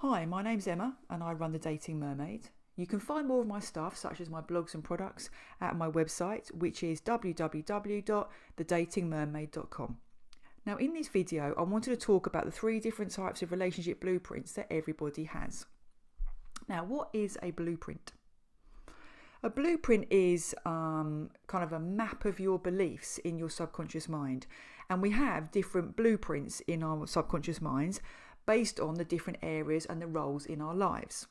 Hi, my name's Emma and I run The Dating Mermaid. You can find more of my stuff, such as my blogs and products, at my website, which is www.thedatingmermaid.com. Now, in this video, I wanted to talk about the 3 different types of relationship blueprints that everybody has. Now, what is a blueprint? A blueprint is kind of a map of your beliefs in your subconscious mind. And we have different blueprints in our subconscious minds based on the different areas and the roles in our lives.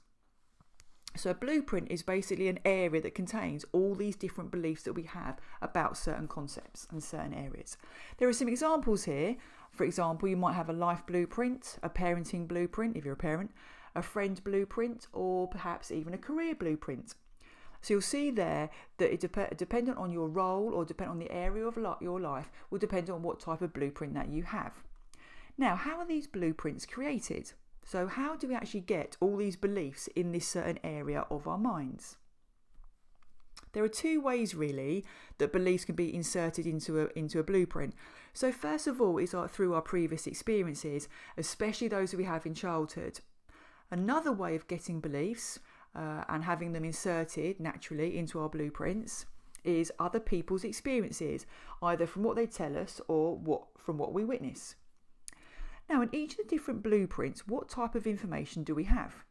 So a blueprint is basically an area that contains all these different beliefs that we have about certain concepts and certain areas. There are some examples here. For example, you might have a life blueprint, a parenting blueprint if you're a parent, a friend blueprint, or perhaps even a career blueprint. So you'll see there that it dependent on your role or dependent on the area of your life will depend on what type of blueprint that you have. Now, how are these blueprints created? So how do we actually get all these beliefs in this certain area of our minds? There are 2 ways really that beliefs can be inserted into a blueprint. So first of all is through our previous experiences, especially those that we have in childhood. Another way of getting beliefs and having them inserted naturally into our blueprints is other people's experiences, either from what they tell us or from what we witness. Now, in each of the different blueprints, what type of information do we have?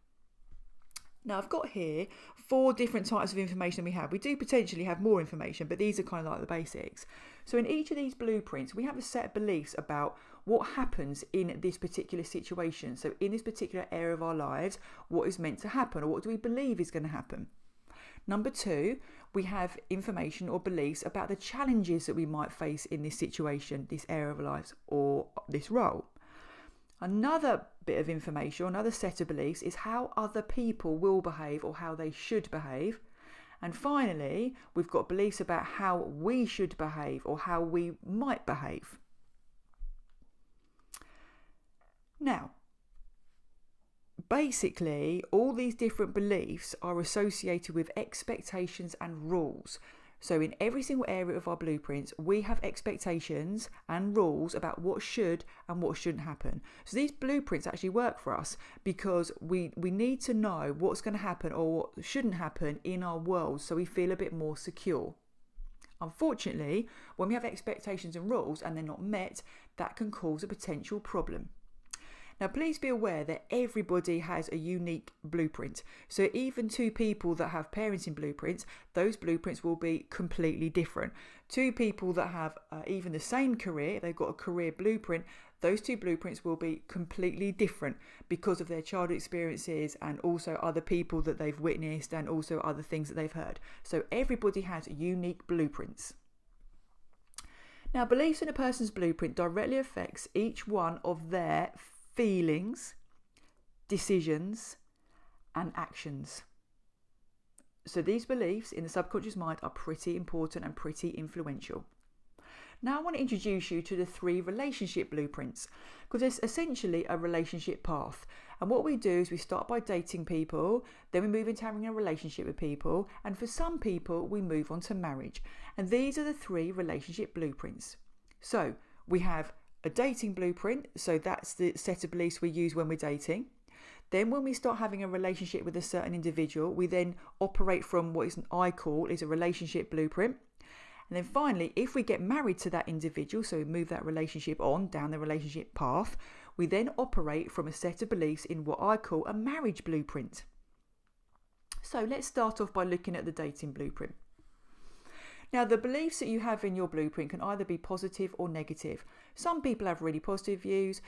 Now, I've got here 4 different types of information we have. We do potentially have more information, but these are kind of like the basics. So in each of these blueprints, we have a set of beliefs about what happens in this particular situation. So in this particular area of our lives, what is meant to happen, or what do we believe is going to happen? Number 2, we have information or beliefs about the challenges that we might face in this situation, this area of our lives, or this role. Another bit of information, or another set of beliefs, is how other people will behave or how they should behave. And finally, we've got beliefs about how we should behave or how we might behave. Now, basically, all these different beliefs are associated with expectations and rules. So in every single area of our blueprints, we have expectations and rules about what should and what shouldn't happen. So these blueprints actually work for us because we need to know what's going to happen or what shouldn't happen in our world so we feel a bit more secure. Unfortunately, when we have expectations and rules and they're not met, that can cause a potential problem. Now, please be aware that everybody has a unique blueprint. So even 2 people that have parenting blueprints, those blueprints will be completely different. 2 people that have even the same career, they've got a career blueprint, those 2 blueprints will be completely different because of their childhood experiences and also other people that they've witnessed and also other things that they've heard. So everybody has unique blueprints. Now, beliefs in a person's blueprint directly affects each one of their feelings, decisions, and actions. So these beliefs in the subconscious mind are pretty important and pretty influential. Now I want to introduce you to the 3 relationship blueprints because it's essentially a relationship path. And what we do is we start by dating people, then we move into having a relationship with people, and for some people we move on to marriage. And these are the 3 relationship blueprints. So we have a dating blueprint, so that's the set of beliefs we use when we're dating. Then when we start having a relationship with a certain individual, we then operate from what I call a relationship blueprint. And then finally, if we get married to that individual, so we move that relationship on down the relationship path, we then operate from a set of beliefs in what I call a marriage blueprint. So let's start off by looking at the dating blueprint. Now, the beliefs that you have in your blueprint can either be positive or negative. Some people have really positive views,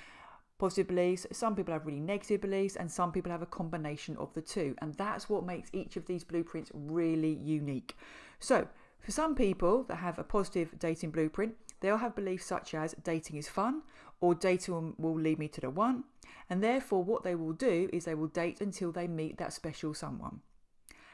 positive beliefs, some people have really negative beliefs, and some people have a combination of the 2. And that's what makes each of these blueprints really unique. So, for some people that have a positive dating blueprint, they'll have beliefs such as dating is fun or dating will lead me to the one. And therefore, what they will do is they will date until they meet that special someone.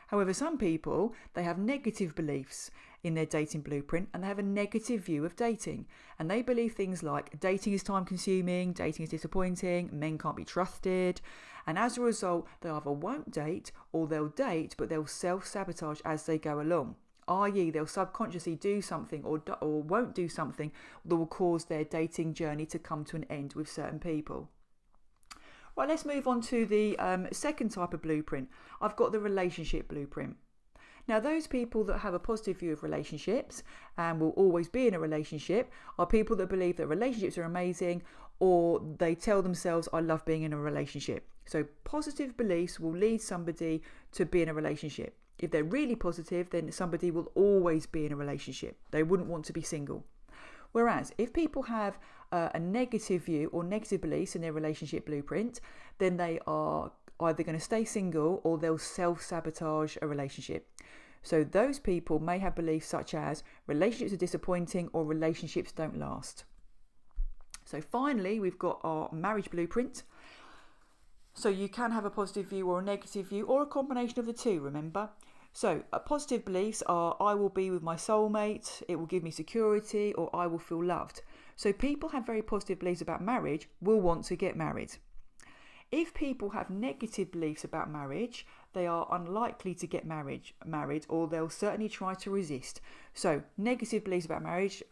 However, some people, they have negative beliefs in their dating blueprint and they have a negative view of dating. And they believe things like dating is time consuming, dating is disappointing, men can't be trusted. And as a result, they either won't date or they'll date, but they'll self-sabotage as they go along. i.e. they'll subconsciously do something or won't do something that will cause their dating journey to come to an end with certain people. Right, let's move on to the second type of blueprint. I've got the relationship blueprint. Now, those people that have a positive view of relationships and will always be in a relationship are people that believe that relationships are amazing, or they tell themselves, I love being in a relationship. So positive beliefs will lead somebody to be in a relationship. If they're really positive, then somebody will always be in a relationship. They wouldn't want to be single. Whereas if people have a negative view or negative beliefs in their relationship blueprint, then they are either going to stay single or they'll self-sabotage a relationship. So those people may have beliefs such as relationships are disappointing or relationships don't last. So finally, we've got our marriage blueprint. So you can have a positive view or a negative view or a combination of the two, remember? So positive beliefs are I will be with my soulmate, it will give me security, or I will feel loved. So people have very positive beliefs about marriage will want to get married. If people have negative beliefs about marriage, they are unlikely to get married, or they'll certainly try to resist. So negative beliefs about marriage,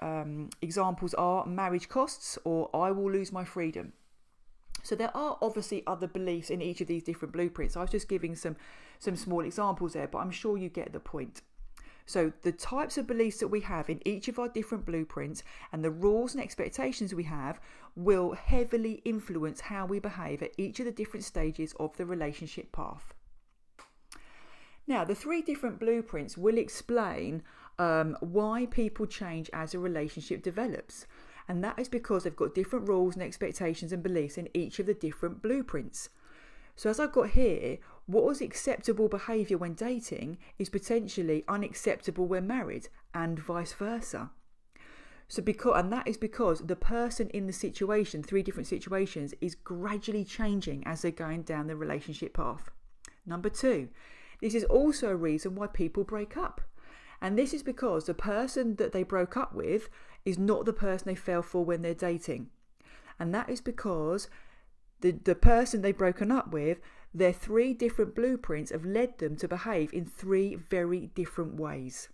examples are marriage costs or I will lose my freedom. So there are obviously other beliefs in each of these different blueprints. I was just giving some small examples there, but I'm sure you get the point. So the types of beliefs that we have in each of our different blueprints and the rules and expectations we have will heavily influence how we behave at each of the different stages of the relationship path. Now, the three different blueprints will explain why people change as a relationship develops. And that is because they've got different rules and expectations and beliefs in each of the different blueprints. So as I've got here, what was acceptable behaviour when dating is potentially unacceptable when married, and vice versa. And that is because the person in the situation, three different situations, is gradually changing as they're going down the relationship path. Number two, this is also a reason why people break up. And this is because the person that they broke up with is not the person they fell for when they're dating. And that is because the person they've broken up with, their three different blueprints have led them to behave in three very different ways.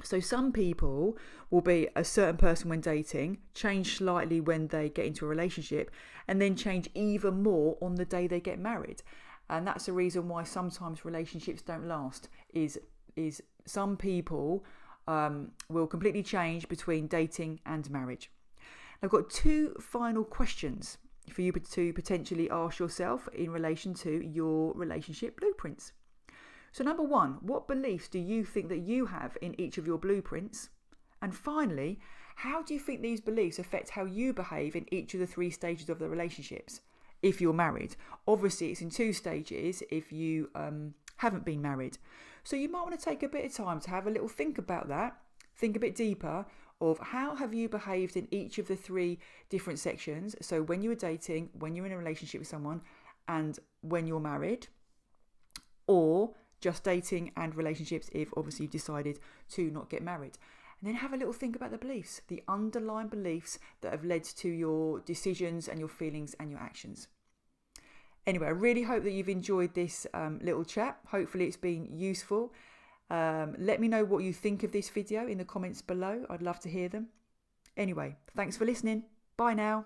So some people will be a certain person when dating, change slightly when they get into a relationship, and then change even more on the day they get married. And that's the reason why sometimes relationships don't last, is some people will completely change between dating and marriage. I've got two final questions for you to potentially ask yourself in relation to your relationship blueprints. So number one, what beliefs do you think that you have in each of your blueprints? And finally, how do you think these beliefs affect how you behave in each of the three stages of the relationships if you're married? Obviously, it's in two stages if you haven't been married. So you might want to take a bit of time to have a little think about that, think a bit deeper of how have you behaved in each of the three different sections. So when you were dating, when you're in a relationship with someone, and when you're married, or just dating and relationships if obviously you've decided to not get married. And then have a little think about the beliefs, the underlying beliefs that have led to your decisions and your feelings and your actions. Anyway, I really hope that you've enjoyed this little chat. Hopefully it's been useful. Let me know what you think of this video in the comments below. I'd love to hear them. Anyway, thanks for listening. Bye now.